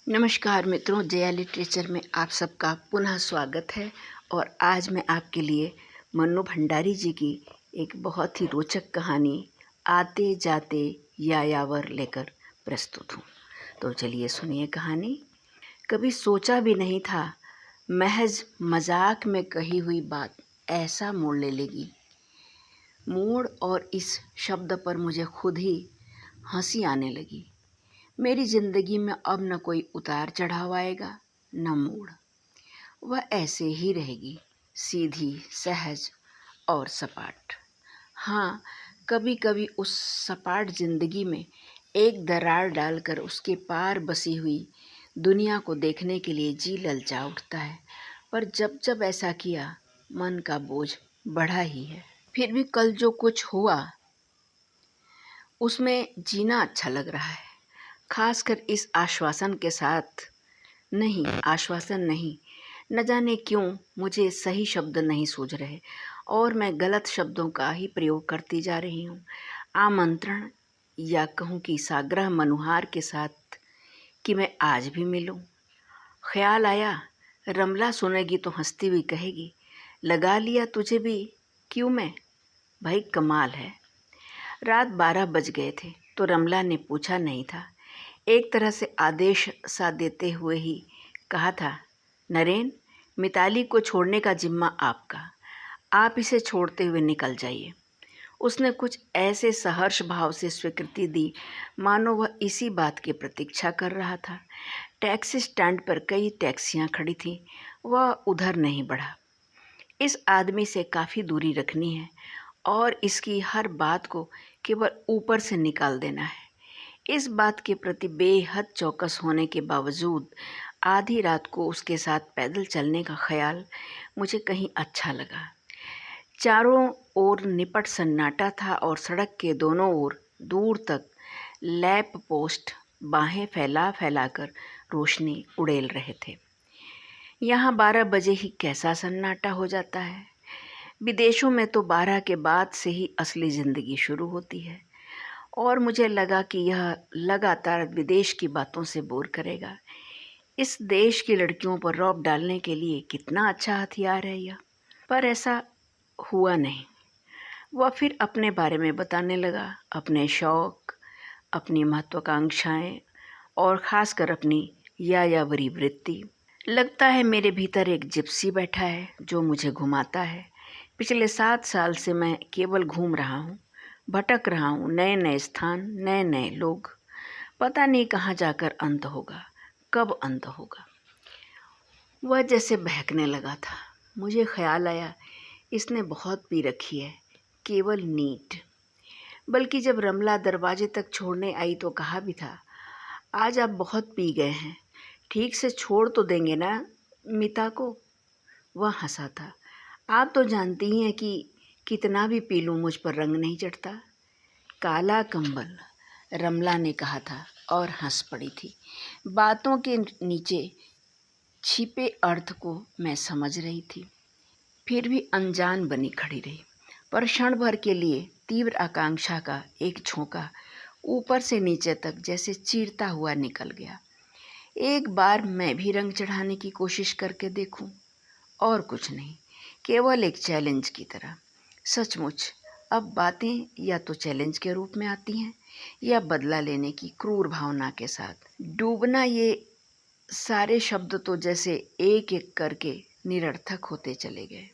नमस्कार मित्रों, जया लिटरेचर में आप सबका पुनः स्वागत है। और आज मैं आपके लिए मन्नू भंडारी जी की एक बहुत ही रोचक कहानी आते जाते यायावर लेकर प्रस्तुत हूँ। तो चलिए सुनिए कहानी। कभी सोचा भी नहीं था महज मजाक में कही हुई बात ऐसा मोड़ ले लेगी। मोड़ और इस शब्द पर मुझे खुद ही हंसी आने लगी। मेरी जिंदगी में अब न कोई उतार चढ़ाव आएगा न मोड़, वह ऐसे ही रहेगी, सीधी, सहज और सपाट। हाँ, कभी कभी उस सपाट जिंदगी में एक दरार डालकर उसके पार बसी हुई दुनिया को देखने के लिए जी ललचा उठता है, पर जब जब ऐसा किया मन का बोझ बढ़ा ही है। फिर भी कल जो कुछ हुआ उसमें जीना अच्छा लग रहा है, खासकर इस आश्वासन के साथ। नहीं, आश्वासन नहीं, न जाने क्यों मुझे सही शब्द नहीं सूझ रहे और मैं गलत शब्दों का ही प्रयोग करती जा रही हूँ। आमंत्रण या कहूँ कि साग्रह मनुहार के साथ कि मैं आज भी मिलूँ। ख्याल आया रमला सुनेगी तो हंसती हुई कहेगी, लगा लिया तुझे भी, क्यों मैं? भाई कमाल है। रात 12 बज गए थे तो रमला ने पूछा नहीं था, एक तरह से आदेश सा देते हुए ही कहा था, नरेन, मिताली को छोड़ने का जिम्मा आपका, आप इसे छोड़ते हुए निकल जाइए। उसने कुछ ऐसे सहर्ष भाव से स्वीकृति दी मानो वह इसी बात की प्रतीक्षा कर रहा था। टैक्सी स्टैंड पर कई टैक्सियां खड़ी थीं, वह उधर नहीं बढ़ा। इस आदमी से काफ़ी दूरी रखनी है और इसकी हर बात को केवल ऊपर से निकाल देना है। इस बात के प्रति बेहद चौकस होने के बावजूद आधी रात को उसके साथ पैदल चलने का ख्याल मुझे कहीं अच्छा लगा। चारों ओर निपट सन्नाटा था और सड़क के दोनों ओर दूर तक लैंप पोस्ट बाहें फैला फैलाकर रोशनी उड़ेल रहे थे। यहाँ 12 बजे ही कैसा सन्नाटा हो जाता है। विदेशों में तो 12 के बाद से ही असली ज़िंदगी शुरू होती है और मुझे लगा कि यह लगातार विदेश की बातों से बोर करेगा। इस देश की लड़कियों पर रौब डालने के लिए कितना अच्छा हथियार है यह। पर ऐसा हुआ नहीं। वह फिर अपने बारे में बताने लगा, अपने शौक, अपनी महत्वाकांक्षाएं और ख़ासकर अपनी यायावरी वृत्ति। लगता है मेरे भीतर एक जिप्सी बैठा है जो मुझे घुमाता है। पिछले 7 साल से मैं केवल घूम रहा हूँ, भटक रहा हूँ, नए नए स्थान, नए नए लोग। पता नहीं कहाँ जाकर अंत होगा, कब अंत होगा। वह जैसे बहकने लगा था। मुझे ख्याल आया इसने बहुत पी रखी है, केवल नीट। बल्कि जब रमला दरवाजे तक छोड़ने आई तो कहा भी था, आज आप बहुत पी गए हैं, ठीक से छोड़ तो देंगे ना मिता को? वह हंसा था। आप तो जानती ही हैं कि कितना भी पी लूँ मुझ पर रंग नहीं चढ़ता। काला कंबल, रमला ने कहा था और हंस पड़ी थी। बातों के नीचे छिपे अर्थ को मैं समझ रही थी, फिर भी अनजान बनी खड़ी रही। पर क्षण भर के लिए तीव्र आकांक्षा का एक झोंका ऊपर से नीचे तक जैसे चीरता हुआ निकल गया। एक बार मैं भी रंग चढ़ाने की कोशिश करके देखूं, और कुछ नहीं, केवल एक चैलेंज की तरह। सचमुच अब बातें या तो चैलेंज के रूप में आती हैं या बदला लेने की क्रूर भावना के साथ। डूबना, ये सारे शब्द तो जैसे एक एक करके निरर्थक होते चले गए।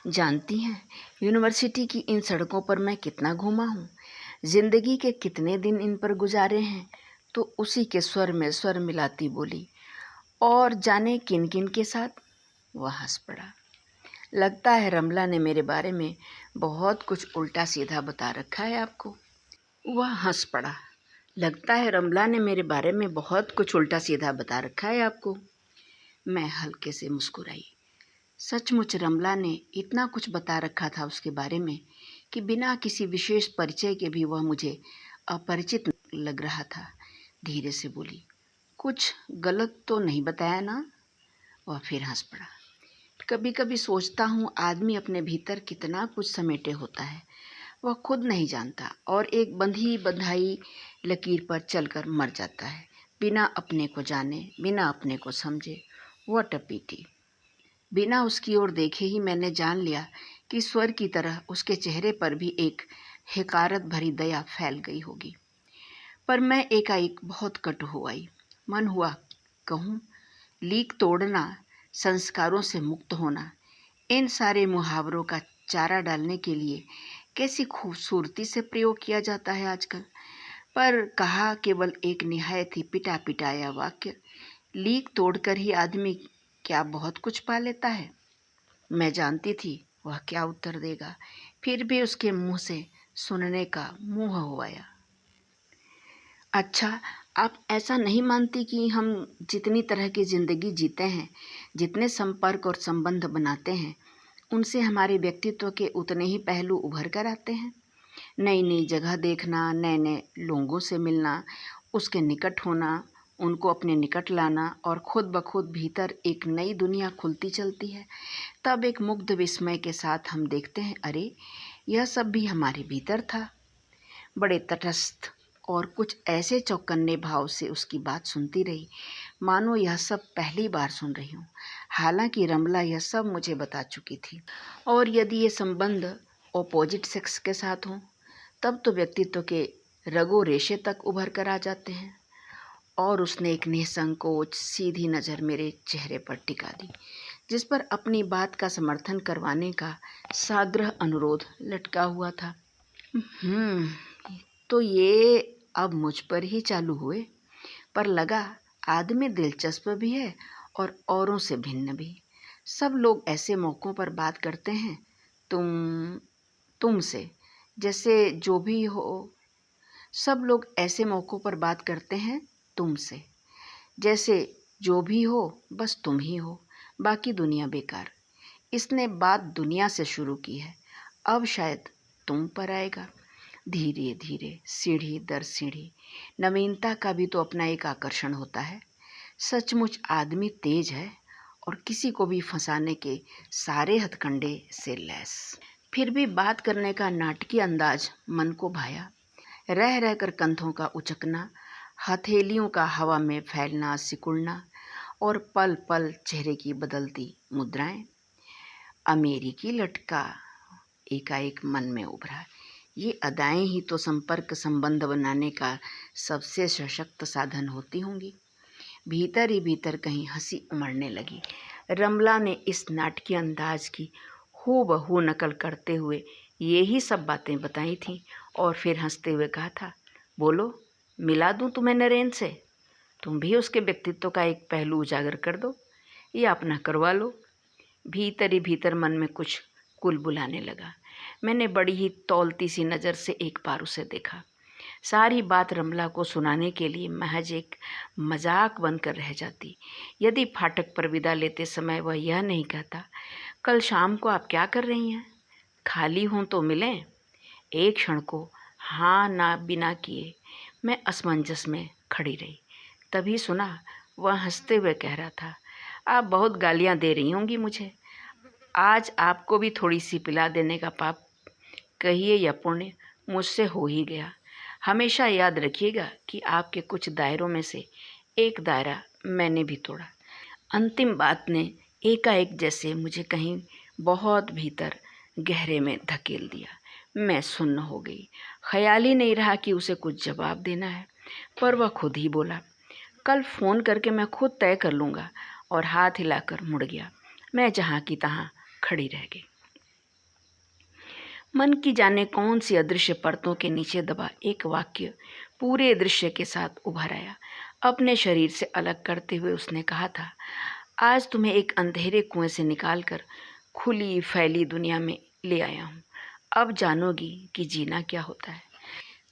जानती हैं, यूनिवर्सिटी की इन सड़कों पर मैं कितना घूमा हूँ, जिंदगी के कितने दिन इन पर गुजारे हैं। तो उसी के स्वर में स्वर मिलाती बोली, और जाने किन किन के साथ। वह हंस पड़ा। लगता है रमला ने मेरे बारे में बहुत कुछ उल्टा सीधा बता रखा है आपको। वह हंस पड़ा। लगता है रमला ने मेरे बारे में बहुत कुछ उल्टा सीधा बता रखा है आपको। मैं हल्के से मुस्कुराई। सचमुच रमला ने इतना कुछ बता रखा था उसके बारे में कि बिना किसी विशेष परिचय के भी वह मुझे अपरिचित लग रहा था। धीरे से बोली, कुछ गलत तो नहीं बताया ना? वह फिर हंस पड़ा। कभी कभी सोचता हूँ आदमी अपने भीतर कितना कुछ समेटे होता है, वह खुद नहीं जानता, और एक बंधी बंधाई लकीर पर चलकर मर जाता है बिना अपने को जाने, बिना अपने को समझे। व्हाट अ पिटी। बिना उसकी ओर देखे ही मैंने जान लिया कि स्वर की तरह उसके चेहरे पर भी एक हकारत भरी दया फैल गई होगी। पर मैं एकाएक बहुत कटु हो आई। मन हुआ कहूँ, लीक तोड़ना, संस्कारों से मुक्त होना, इन सारे मुहावरों का चारा डालने के लिए कैसी खूबसूरती से प्रयोग किया जाता है आजकल। पर कहा केवल एक निहायत ही पिटा पिटाया वाक्य, लीक तोड़कर ही आदमी क्या बहुत कुछ पा लेता है। मैं जानती थी वह क्या उत्तर देगा, फिर भी उसके मुंह से सुनने का मुंह हो आया। अच्छा, आप ऐसा नहीं मानती कि हम जितनी तरह की ज़िंदगी जीते हैं, जितने संपर्क और संबंध बनाते हैं, उनसे हमारे व्यक्तित्व के उतने ही पहलू उभर कर आते हैं। नई नई जगह देखना, नए नए लोगों से मिलना, उसके निकट होना, उनको अपने निकट लाना और खुद ब खुद भीतर एक नई दुनिया खुलती चलती है। तब एक मुग्ध विस्मय के साथ हम देखते हैं, अरे यह सब भी हमारे भीतर था। बड़े तटस्थ और कुछ ऐसे चौकन्ने भाव से उसकी बात सुनती रही मानो यह सब पहली बार सुन रही हूँ। हालांकि रमला यह सब मुझे बता चुकी थी। और यदि ये संबंध ऑपोजिट सेक्स के साथ हों तब तो व्यक्तित्व के रगो रेशे तक उभर कर आ जाते हैं। और उसने एक निसंकोच सीधी नज़र मेरे चेहरे पर टिका दी, जिस पर अपनी बात का समर्थन करवाने का साग्रह अनुरोध लटका हुआ था। तो ये अब मुझ पर ही चालू हुए, पर लगा आदमी दिलचस्प भी है और औरों से भिन्न भी। सब लोग ऐसे मौक़ों पर बात करते हैं तुमसे, जैसे जो भी हो। सब लोग ऐसे मौक़ों पर बात करते हैं तुमसे, जैसे जो भी हो बस तुम ही हो, बाकी दुनिया बेकार। इसने बात दुनिया से शुरू की है, अब शायद तुम पर आएगा। धीरे धीरे, सीढ़ी दर सीढ़ी। नवीनता का भी तो अपना एक आकर्षण होता है। सचमुच आदमी तेज है और किसी को भी फंसाने के सारे हथकंडे से लैस। फिर भी बात करने का नाटकीय अंदाज मन को भाया। रह रहकर कंधों का उचकना, हथेलियों का हवा में फैलना सिकुड़ना और पल पल चेहरे की बदलती मुद्राएं। अमेरिकी लटका एकाएक मन में उभरा। ये अदाएं ही तो संपर्क संबंध बनाने का सबसे सशक्त साधन होती होंगी। भीतर ही भीतर कहीं हंसी उमड़ने लगी। रमला ने इस नाटकीय अंदाज की हूबहू नकल करते हुए ये ही सब बातें बताई थीं और फिर हंसते हुए कहा था, बोलो, मिला दूं तुम्हें नरेन से। तुम भी उसके व्यक्तित्व का एक पहलू उजागर कर दो या अपना करवा लो। भीतर ही भीतर मन में कुछ कुलबुलाने लगा। मैंने बड़ी ही तौलती सी नज़र से एक बार उसे देखा। सारी बात रमला को सुनाने के लिए महज एक मजाक बनकर रह जाती यदि फाटक पर विदा लेते समय वह यह नहीं कहता, कल शाम को आप क्या कर रही हैं, खाली हों तो मिलें। एक क्षण को हाँ ना बिना किए मैं असमंजस में खड़ी रही। तभी सुना वह हंसते हुए कह रहा था, आप बहुत गालियाँ दे रही होंगी मुझे, आज आपको भी थोड़ी सी पिला देने का पाप कहिए या पुण्य मुझसे हो ही गया। हमेशा याद रखिएगा कि आपके कुछ दायरों में से एक दायरा मैंने भी तोड़ा। अंतिम बात ने एकाएक जैसे मुझे कहीं बहुत भीतर गहरे में धकेल दिया। मैं सुन्न हो गई। ख्याल ही नहीं रहा कि उसे कुछ जवाब देना है, पर वह खुद ही बोला, कल फ़ोन करके मैं खुद तय कर लूँगा, और हाथ हिलाकर मुड़ गया। मैं जहाँ की तहाँ खड़ी रह गई। मन की जाने कौन सी अदृश्य परतों के नीचे दबा एक वाक्य पूरे दृश्य के साथ उभर आया। अपने शरीर से अलग करते हुए उसने कहा था, आज तुम्हें एक अंधेरे कुएं से निकालकर खुली फैली दुनिया में ले आया हूँ। अब जानोगी कि जीना क्या होता है।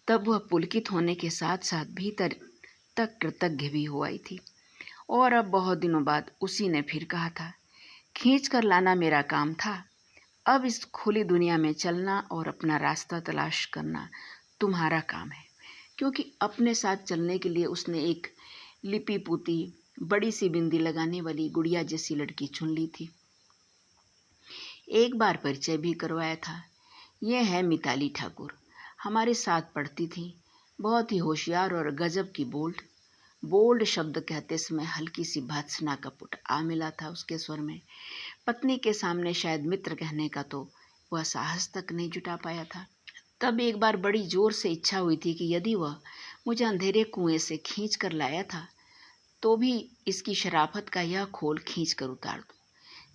तब वह पुलकित होने के साथ साथ भीतर तक कृतज्ञ भी हो आई थी। और अब बहुत दिनों बाद उसी ने फिर कहा था, खींच कर लाना मेरा काम था, अब इस खुली दुनिया में चलना और अपना रास्ता तलाश करना तुम्हारा काम है। क्योंकि अपने साथ चलने के लिए उसने एक लिपि पोती बड़ी सी बिंदी लगाने वाली गुड़िया जैसी लड़की चुन ली थी। एक बार परिचय भी करवाया था। ये है मिताली ठाकुर, हमारे साथ पढ़ती थी, बहुत ही होशियार और गजब की बोल्ड। बोल्ड शब्द कहते समय हल्की सी भर्त्सना का पुट आ मिला था उसके स्वर में। पत्नी के सामने शायद मित्र कहने का तो वह साहस तक नहीं जुटा पाया था। तब एक बार बड़ी जोर से इच्छा हुई थी कि यदि वह मुझे अंधेरे कुएं से खींच कर लाया था तो भी इसकी शराफत का यह खोल खींच कर उतार दूं,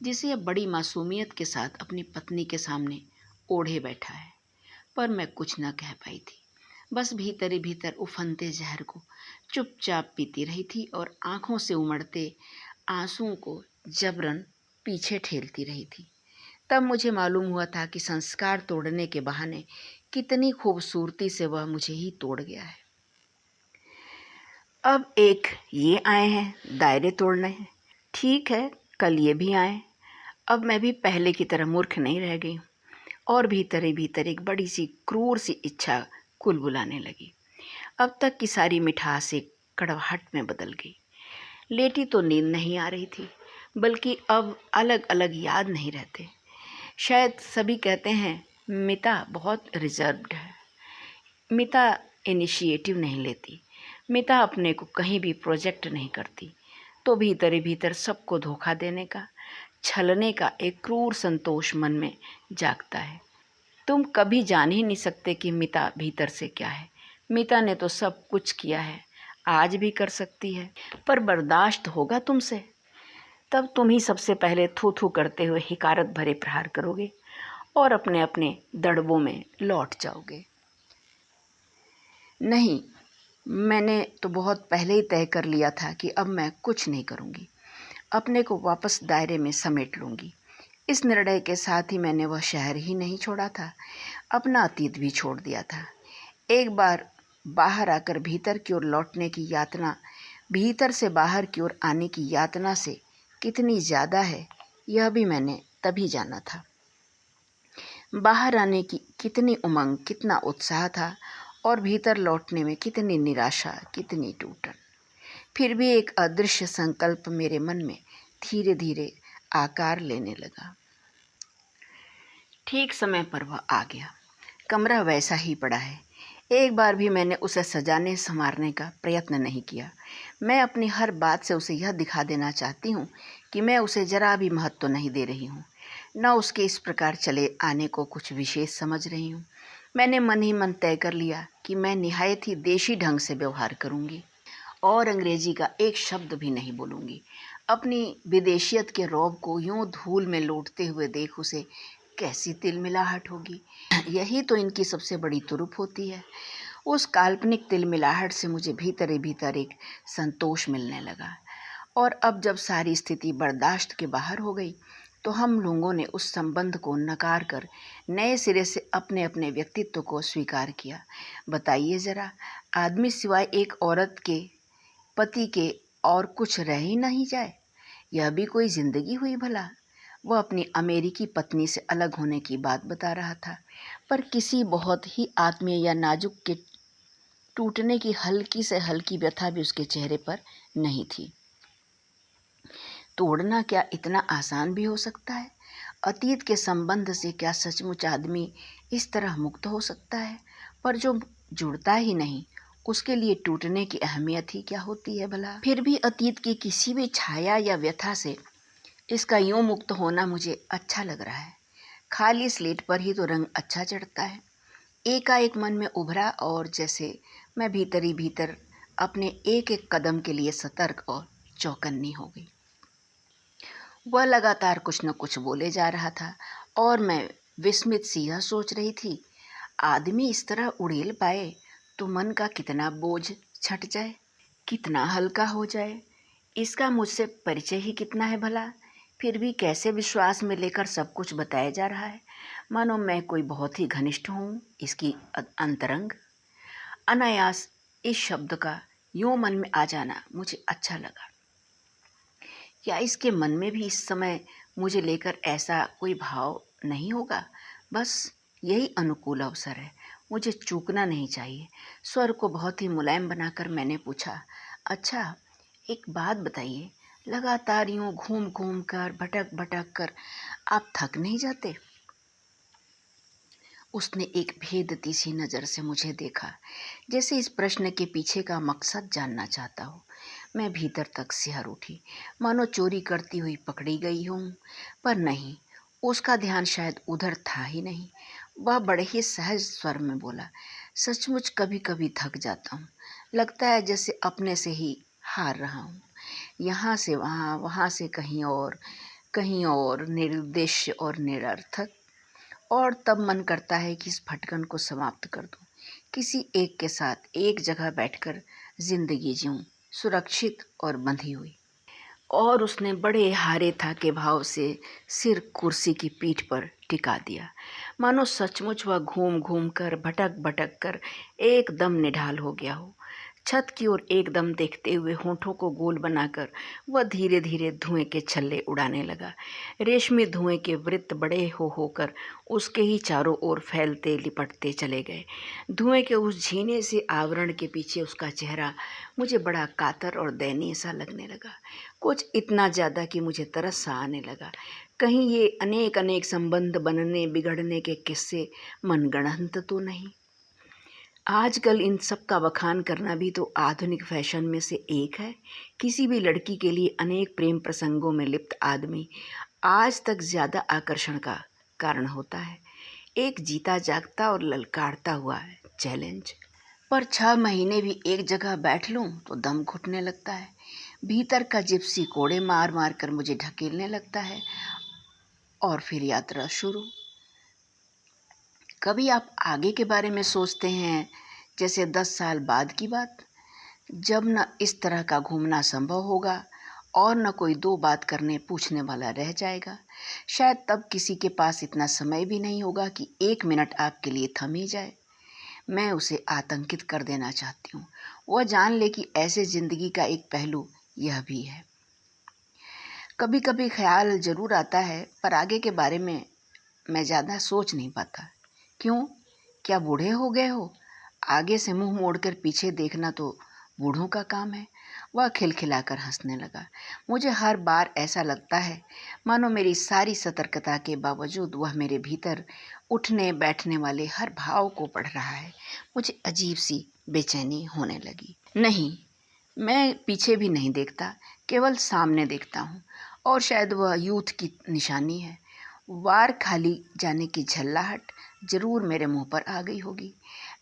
जिसे यह बड़ी मासूमियत के साथ अपनी पत्नी के सामने ओढ़े बैठा है। पर मैं कुछ न कह पाई थी, बस भीतर ही भीतर उफनते जहर को चुपचाप पीती रही थी और आंखों से उमड़ते आंसुओं को जबरन पीछे ठेलती रही थी। तब मुझे मालूम हुआ था कि संस्कार तोड़ने के बहाने कितनी खूबसूरती से वह मुझे ही तोड़ गया है। अब एक ये आए हैं दायरे तोड़ने, ठीक है कल ये भी आए। अब मैं भी पहले की तरह मूर्ख नहीं रह गई और भीतर ही भीतर एक बड़ी सी क्रूर सी इच्छा कुलबुलाने लगी। अब तक की सारी मिठास एक कड़वाहट में बदल गई। लेटी तो नींद नहीं आ रही थी, बल्कि अब अलग अलग याद नहीं रहते। शायद सभी कहते हैं मिता बहुत रिजर्व्ड है, मिता इनिशिएटिव नहीं लेती, मिता अपने को कहीं भी प्रोजेक्ट नहीं करती। तो भीतर ही भीतर सबको धोखा देने का, छलने का एक क्रूर संतोष मन में जागता है। तुम कभी जान ही नहीं सकते कि मिता भीतर से क्या है। मिता ने तो सब कुछ किया है, आज भी कर सकती है, पर बर्दाश्त होगा तुमसे? तब तुम ही सबसे पहले थू थू करते हुए हिकारत भरे प्रहार करोगे और अपने अपने दड़बों में लौट जाओगे। नहीं, मैंने तो बहुत पहले ही तय कर लिया था कि अब मैं कुछ नहीं करूँगी, अपने को वापस दायरे में समेट लूँगी। इस निर्णय के साथ ही मैंने वह शहर ही नहीं छोड़ा था, अपना अतीत भी छोड़ दिया था। एक बार बाहर आकर भीतर की ओर लौटने की यातना भीतर से बाहर की ओर आने की यातना से कितनी ज़्यादा है, यह भी मैंने तभी जाना था। बाहर आने की कितनी उमंग, कितना उत्साह था और भीतर लौटने में कितनी निराशा, कितनी टूटन। फिर भी एक अदृश्य संकल्प मेरे मन में धीरे धीरे आकार लेने लगा। ठीक समय पर वह आ गया। कमरा वैसा ही पड़ा है। एक बार भी मैंने उसे सजाने संवारने का प्रयत्न नहीं किया। मैं अपनी हर बात से उसे यह दिखा देना चाहती हूँ कि मैं उसे जरा भी महत्व नहीं दे रही हूँ, न उसके इस प्रकार चले आने को कुछ विशेष समझ रही हूँ। मैंने मन ही मन तय कर लिया कि मैं निहायत ही देशी ढंग से व्यवहार करूँगी और अंग्रेजी का एक शब्द भी नहीं बोलूँगी। अपनी विदेशियत के रौब को यूं धूल में लौटते हुए देख उसे कैसी तिलमिलाहट होगी। यही तो इनकी सबसे बड़ी तुरुप होती है। उस काल्पनिक तिलमिलाहट से मुझे भीतर ही भीतर एक संतोष मिलने लगा। और अब जब सारी स्थिति बर्दाश्त के बाहर हो गई तो हम लोगों ने उस संबंध को नकार कर नए सिरे से अपने अपने व्यक्तित्व को स्वीकार किया। बताइए ज़रा, आदमी सिवाय एक औरत के पति के और कुछ रह ही नहीं जाए, यह भी कोई ज़िंदगी हुई भला? वह अपनी अमेरिकी पत्नी से अलग होने की बात बता रहा था, पर किसी बहुत ही आत्मीय या नाजुक के टूटने की हल्की से हल्की व्यथा भी उसके चेहरे पर नहीं थी। तोड़ना क्या इतना आसान भी हो सकता है? अतीत के संबंध से क्या सचमुच आदमी इस तरह मुक्त हो सकता है? पर जो जुड़ता ही नहीं, उसके लिए टूटने की अहमियत ही क्या होती है भला? फिर भी अतीत की किसी भी छाया या व्यथा से इसका यूं मुक्त होना मुझे अच्छा लग रहा है। खाली स्लेट पर ही तो रंग अच्छा चढ़ता है। एकाएक मन में उभरा और जैसे मैं भीतर ही भीतर अपने एक एक कदम के लिए सतर्क और चौकन्नी हो गई। वह लगातार कुछ न कुछ बोले जा रहा था और मैं विस्मित सी यह सोच रही थी, आदमी इस तरह उड़ेल पाए तो मन का कितना बोझ छट जाए, कितना हल्का हो जाए। इसका मुझसे परिचय ही कितना है भला? फिर भी कैसे विश्वास में लेकर सब कुछ बताया जा रहा है, मानो मैं कोई बहुत ही घनिष्ठ हूँ इसकी अंतरंग। अनायास इस शब्द का यूं मन में आ जाना मुझे अच्छा लगा। क्या इसके मन में भी इस समय मुझे लेकर ऐसा कोई भाव नहीं होगा? बस यही अनुकूल अवसर है, मुझे चूकना नहीं चाहिए। स्वर को बहुत ही मुलायम बनाकर मैंने पूछा, अच्छा एक बात बताइए, लगातार यूं घूम घूम कर भटक भटक कर आप थक नहीं जाते? उसने एक भेदती सी नज़र से मुझे देखा, जैसे इस प्रश्न के पीछे का मकसद जानना चाहता हो। मैं भीतर तक सिहर उठी, मानो चोरी करती हुई पकड़ी गई हूँ। पर नहीं, उसका ध्यान शायद उधर था ही नहीं। वह बड़े ही सहज स्वर में बोला, सचमुच कभी कभी थक जाता हूँ। लगता है जैसे अपने से ही हार रहा हूँ। यहाँ से वहाँ, वहाँ से कहीं और, निरुद्देश्य और निरर्थक। और तब मन करता है कि इस भटकन को समाप्त कर दूं, किसी एक के साथ एक जगह बैठकर जिंदगी जीऊं, सुरक्षित और बंधी हुई। और उसने बड़े हारे था के भाव से सिर कुर्सी की पीठ पर टिका दिया, मानो सचमुच वह घूम घूम कर, भटक भटक कर एकदम निढाल हो गया हो। छत की ओर एकदम देखते हुए होठों को गोल बनाकर वह धीरे धीरे धुएं के छल्ले उड़ाने लगा। रेशमी धुएं के वृत्त बड़े हो होकर उसके ही चारों ओर फैलते लिपटते चले गए। धुएं के उस झीने से आवरण के पीछे उसका चेहरा मुझे बड़ा कातर और दयनीय सा लगने लगा। कुछ इतना ज़्यादा कि मुझे तरस सा आने लगा। कहीं ये अनेक अनेक संबंध बनने बिगड़ने के किस्से मनगढ़ंत तो नहीं। आजकल इन सब का बखान करना भी तो आधुनिक फैशन में से एक है। किसी भी लड़की के लिए अनेक प्रेम प्रसंगों में लिप्त आदमी आज तक ज़्यादा आकर्षण का कारण होता है। एक जीता जागता और ललकारता हुआ है चैलेंज। पर 6 महीने भी एक जगह बैठ लूं तो दम घुटने लगता है। भीतर का जिप्सी कोड़े मार मार कर मुझे ढकेलने लगता है। और फिर यात्रा शुरू। कभी आप आगे के बारे में सोचते हैं, जैसे 10 साल बाद की बात, जब न इस तरह का घूमना संभव होगा और न कोई दो बात करने पूछने वाला रह जाएगा। शायद तब किसी के पास इतना समय भी नहीं होगा कि 1 मिनट आपके लिए थम ही जाए। मैं उसे आतंकित कर देना चाहती हूँ। वह जान ले कि ऐसे जिंदगी का एक पहलू यह भी है। कभी कभी ख्याल जरूर आता है, पर आगे के बारे में मैं ज़्यादा सोच नहीं पाता। क्यों? क्या बूढ़े हो गए हो? आगे से मुंह मोड़कर पीछे देखना तो बूढ़ों का काम है। वह खिलखिलाकर हंसने लगा। मुझे हर बार ऐसा लगता है मानो मेरी सारी सतर्कता के बावजूद वह मेरे भीतर उठने बैठने वाले हर भाव को पढ़ रहा है। मुझे अजीब सी बेचैनी होने लगी। नहीं, मैं पीछे भी नहीं देखता, केवल सामने देखता हूँ। और शायद वह यूथ की निशानी है। वार खाली जाने की झल्लाहट जरूर मेरे मुंह पर आ गई होगी।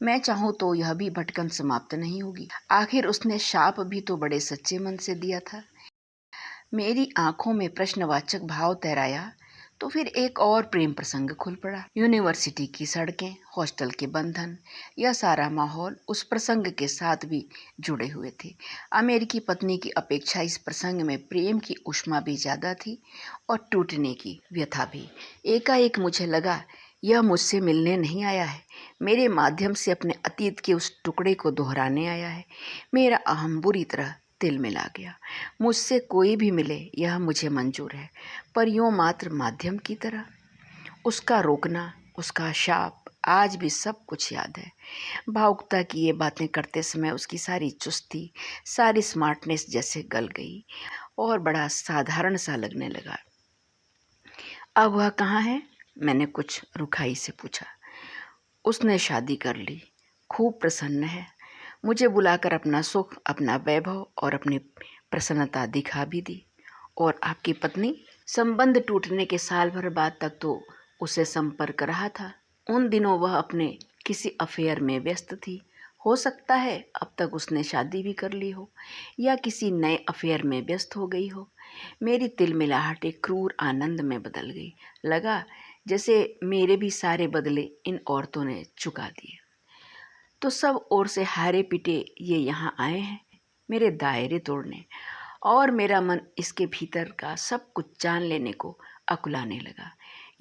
मैं चाहूँ तो यह भी भटकन समाप्त नहीं होगी। आखिर उसने शाप भी तो बड़े सच्चे मन से दिया था। मेरी आंखों में प्रश्नवाचक भाव तैराया तो फिर एक और प्रेम प्रसंग खुल पड़ा। यूनिवर्सिटी की सड़कें, हॉस्टल के बंधन, यह सारा माहौल उस प्रसंग के साथ भी जुड़े हुए थे। अमेरिकी पत्नी की अपेक्षा इस प्रसंग में प्रेम की ऊष्मा भी ज़्यादा थी और टूटने की व्यथा भी। एकाएक मुझे लगा यह मुझसे मिलने नहीं आया है, मेरे माध्यम से अपने अतीत के उस टुकड़े को दोहराने आया है। मेरा अहम बुरी तरह तिल मिला गया। मुझसे कोई भी मिले यह मुझे मंजूर है, पर यूँ मात्र माध्यम की तरह। उसका रोकना, उसका शाप, आज भी सब कुछ याद है। भावुकता की ये बातें करते समय उसकी सारी चुस्ती, सारी स्मार्टनेस जैसे गल गई और बड़ा साधारण सा लगने लगा। अब वह कहाँ है? मैंने कुछ रुखाई से पूछा। उसने शादी कर ली, खूब प्रसन्न है। मुझे बुलाकर अपना सुख, अपना वैभव और अपनी प्रसन्नता दिखा भी दी। और आपकी पत्नी? संबंध टूटने के साल भर बाद तक तो उसे संपर्क रहा था। उन दिनों वह अपने किसी अफेयर में व्यस्त थी। हो सकता है अब तक उसने शादी भी कर ली हो या किसी नए अफेयर में व्यस्त हो गई हो। मेरी तिलमिलाहट एक क्रूर आनंद में बदल गई। लगा जैसे मेरे भी सारे बदले इन औरतों ने चुका दिए। तो सब ओर से हारे पीटे ये यहाँ आए हैं मेरे दायरे तोड़ने, और मेरा मन इसके भीतर का सब कुछ जान लेने को अकुलाने लगा।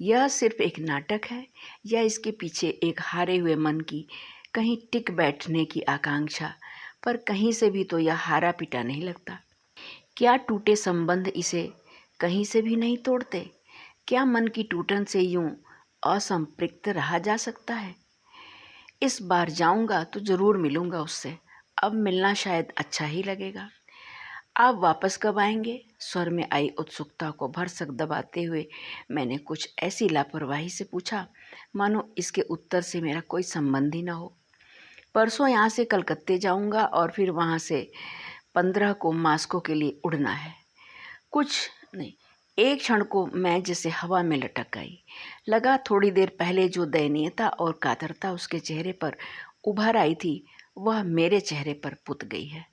यह सिर्फ एक नाटक है या इसके पीछे एक हारे हुए मन की कहीं टिक बैठने की आकांक्षा? पर कहीं से भी तो यह हारा पीटा नहीं लगता। क्या टूटे संबंध इसे कहीं से भी नहीं तोड़ते? क्या मन की टूटन से यूं असंपृक्त रहा जा सकता है? इस बार जाऊंगा तो जरूर मिलूंगा उससे। अब मिलना शायद अच्छा ही लगेगा। आप वापस कब आएंगे? स्वर में आई उत्सुकता को भरसक दबाते हुए मैंने कुछ ऐसी लापरवाही से पूछा मानो इसके उत्तर से मेरा कोई संबंध ही न हो। परसों यहाँ से कलकत्ते जाऊँगा और फिर वहाँ से 15 को मास्को के लिए उड़ना है। कुछ नहीं, एक क्षण को मैं जैसे हवा में लटक गई। लगा थोड़ी देर पहले जो दयनीयता और कातरता उसके चेहरे पर उभर आई थी वह मेरे चेहरे पर पुत गई है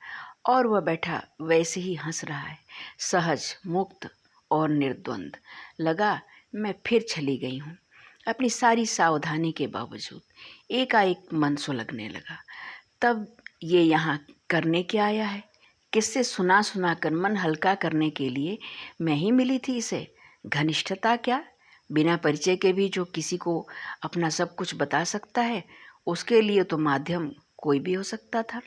और वह बैठा वैसे ही हंस रहा है, सहज, मुक्त और निर्द्वंद। लगा मैं फिर चली गई हूँ अपनी सारी सावधानी के बावजूद। एकाएक मन सुलगने लगा। तब ये यहाँ करने क्या आया है? किससे सुना सुना कर मन हल्का करने के लिए मैं ही मिली थी इसे? घनिष्ठता क्या? बिना परिचय के भी जो किसी को अपना सब कुछ बता सकता है उसके लिए तो माध्यम कोई भी हो सकता था।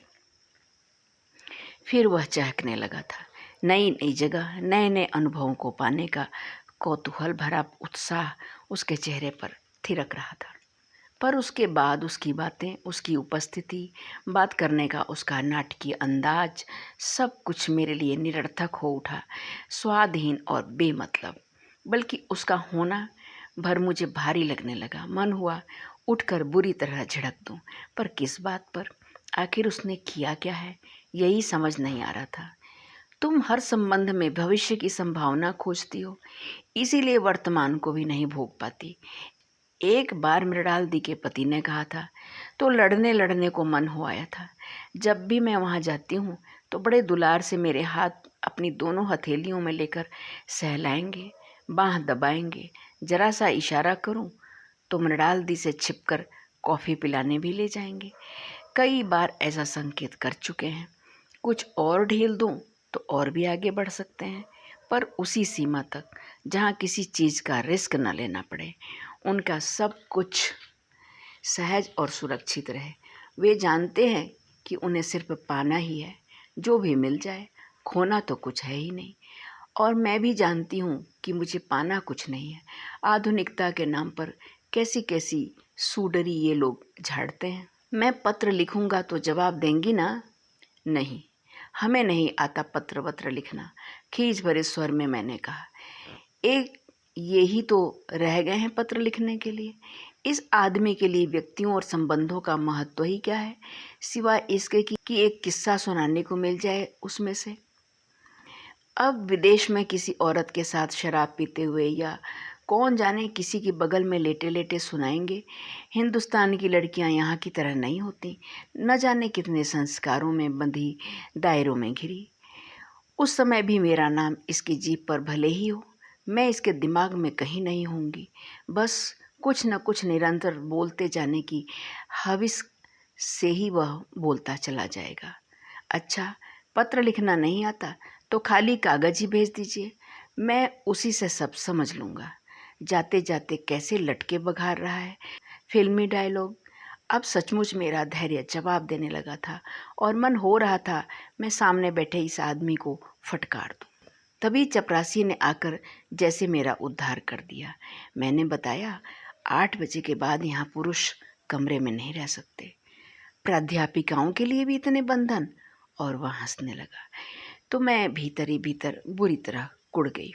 फिर वह चहकने लगा था। नई नई जगह, नए नए अनुभवों को पाने का कौतूहल भरा उत्साह उसके चेहरे पर थिरक रहा था। पर उसके बाद उसकी बातें, उसकी उपस्थिति, बात करने का उसका नाटकीय अंदाज, सब कुछ मेरे लिए निरर्थक हो उठा, स्वादहीन और बेमतलब। बल्कि उसका होना भर मुझे भारी लगने लगा। मन हुआ उठकर बुरी तरह झिड़क दूं, पर किस बात पर? आखिर उसने किया क्या है, यही समझ नहीं आ रहा था। तुम हर संबंध में भविष्य की संभावना खोजती हो, इसीलिए वर्तमान को भी नहीं भोग पाती। एक बार मृणाल दी के पति ने कहा था तो लड़ने लड़ने को मन हो आया था। जब भी मैं वहाँ जाती हूँ तो बड़े दुलार से मेरे हाथ अपनी दोनों हथेलियों में लेकर सहलाएंगे, बाँह दबाएंगे। जरा सा इशारा करूँ तो मृणाल दी से छिपकर कॉफ़ी पिलाने भी ले जाएंगे। कई बार ऐसा संकेत कर चुके हैं। कुछ और ढील दूँ तो और भी आगे बढ़ सकते हैं, पर उसी सीमा तक जहाँ किसी चीज़ का रिस्क न लेना पड़े। उनका सब कुछ सहज और सुरक्षित रहे। वे जानते हैं कि उन्हें सिर्फ पाना ही है, जो भी मिल जाए, खोना तो कुछ है ही नहीं। और मैं भी जानती हूँ कि मुझे पाना कुछ नहीं है। आधुनिकता के नाम पर कैसी कैसी सूडरी ये लोग झाड़ते हैं। मैं पत्र लिखूंगा तो जवाब देंगी ना? नहीं, हमें नहीं आता पत्र वत्र लिखना, खींच भरे स्वर में मैंने कहा। एक यही तो रह गए हैं पत्र लिखने के लिए। इस आदमी के लिए व्यक्तियों और संबंधों का महत्व ही क्या है, सिवाय इसके कि एक किस्सा सुनाने को मिल जाए उसमें से। अब विदेश में किसी औरत के साथ शराब पीते हुए या कौन जाने किसी के बगल में लेटे लेटे सुनाएंगे। हिंदुस्तान की लड़कियां यहाँ की तरह नहीं होती, न जाने कितने संस्कारों में बंधी, दायरों में घिरी। उस समय भी मेरा नाम इसकी जीभ पर भले ही हो, मैं इसके दिमाग में कहीं नहीं होंगी। बस कुछ न कुछ निरंतर बोलते जाने की हविस से ही वह बोलता चला जाएगा। अच्छा, पत्र लिखना नहीं आता तो खाली कागज ही भेज दीजिए, मैं उसी से सब समझ लूँगा। जाते जाते कैसे लटके बघार रहा है, फिल्मी डायलॉग। अब सचमुच मेरा धैर्य जवाब देने लगा था और मन हो रहा था मैं सामने बैठे इस आदमी को फटकार दूं। तभी चपरासी ने आकर जैसे मेरा उद्धार कर दिया। मैंने बताया 8 बजे के बाद यहाँ पुरुष कमरे में नहीं रह सकते, प्राध्यापिकाओं के लिए भी इतने बंधन। और वह हंसने लगा तो मैं भीतर ही भीतर बुरी तरह कुढ़ गई।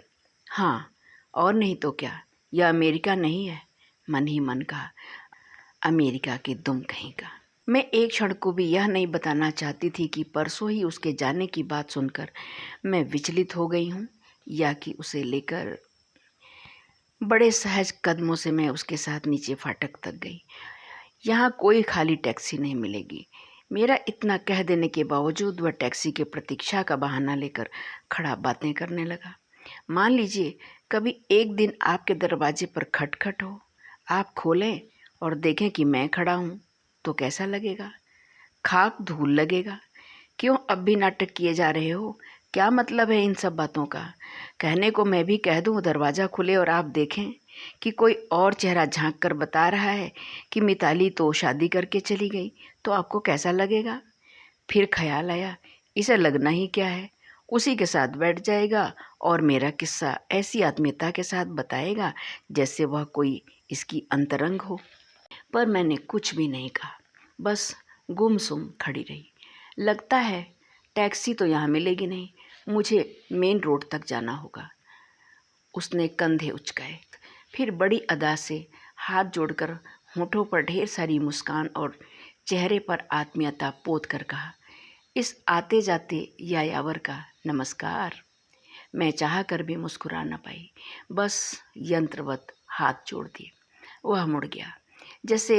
हाँ, और नहीं तो क्या, यह अमेरिका नहीं है, मन ही मन कहा। अमेरिका के दुम कहीं का। मैं एक क्षण को भी यह नहीं बताना चाहती थी कि परसों ही उसके जाने की बात सुनकर मैं विचलित हो गई हूँ, या कि उसे लेकर बड़े सहज कदमों से मैं उसके साथ नीचे फाटक तक गई। यहाँ कोई खाली टैक्सी नहीं मिलेगी। मेरा इतना कह देने के बावजूद वह टैक्सी के प्रतीक्षा का बहाना लेकर खड़ा बातें करने लगा। मान लीजिए कभी एक दिन आपके दरवाजे पर खटखट हो, आप खोलें और देखें कि मैं खड़ा हूँ, तो कैसा लगेगा? खाक धूल लगेगा। क्यों अब भी नाटक किए जा रहे हो? क्या मतलब है इन सब बातों का? कहने को मैं भी कह दूँ दरवाज़ा खुले और आप देखें कि कोई और चेहरा झांक कर बता रहा है कि मिताली तो शादी करके चली गई, तो आपको कैसा लगेगा? फिर ख्याल आया, इसे लगना ही क्या है, उसी के साथ बैठ जाएगा और मेरा किस्सा ऐसी आत्मीयता के साथ बताएगा जैसे वह कोई इसकी अंतरंग हो। पर मैंने कुछ भी नहीं कहा, बस गुमसुम खड़ी रही। लगता है टैक्सी तो यहाँ मिलेगी नहीं, मुझे मेन रोड तक जाना होगा। उसने कंधे उचकाए, फिर बड़ी अदा से हाथ जोड़कर होठों पर ढेर सारी मुस्कान और चेहरे पर आत्मीयता पोत कर कहा, इस आते जाते यायावर का नमस्कार। मैं चाह कर भी मुस्कुरा न पाई, बस यंत्रवत हाथ जोड़ दिए। वह मुड़ गया। जैसे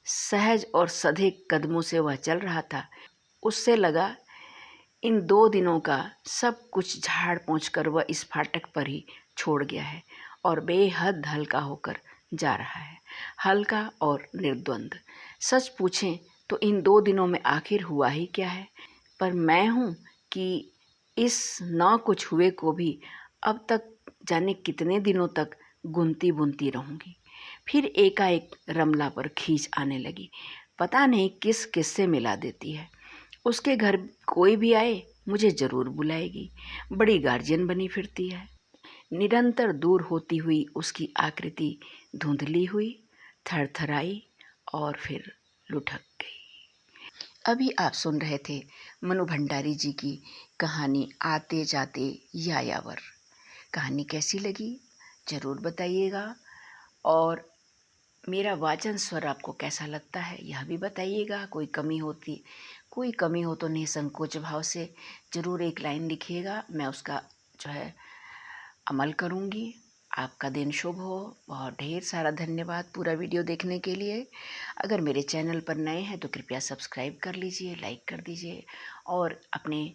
सहज और सधे कदमों से वह चल रहा था, उससे लगा इन 2 दिनों का सब कुछ झाड़ पोंछ कर वह इस फाटक पर ही छोड़ गया है और बेहद हल्का होकर जा रहा है, हल्का और निर्द्वंद। सच पूछें तो इन 2 दिनों में आखिर हुआ ही क्या है? पर मैं हूँ कि इस ना कुछ हुए को भी अब तक जाने कितने दिनों तक गुनती बुनती रहूँगी। फिर एकाएक रमला पर खींच आने लगी, पता नहीं किस किससे मिला देती है। उसके घर कोई भी आए मुझे ज़रूर बुलाएगी, बड़ी गार्जियन बनी फिरती है। निरंतर दूर होती हुई उसकी आकृति धुंधली हुई, थरथराई और फिर लुढ़क गई। अभी आप सुन रहे थे मनु भंडारी जी की कहानी आते जाते यायावर। कहानी कैसी लगी ज़रूर बताइएगा, और मेरा वाचन स्वर आपको कैसा लगता है यह भी बताइएगा। कोई कमी हो तो निसंकोच भाव से ज़रूर एक लाइन लिखिएगा, मैं उसका जो है अमल करूँगी। आपका दिन शुभ हो। बहुत ढेर सारा धन्यवाद पूरा वीडियो देखने के लिए। अगर मेरे चैनल पर नए हैं तो कृपया सब्सक्राइब कर लीजिए, लाइक कर दीजिए, और अपने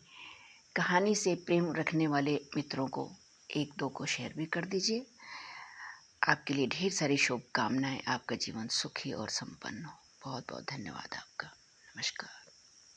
कहानी से प्रेम रखने वाले मित्रों को 1-2 को शेयर भी कर दीजिए। आपके लिए ढेर सारी शुभकामनाएं। आपका जीवन सुखी और संपन्न हो। बहुत बहुत धन्यवाद आपका। नमस्कार।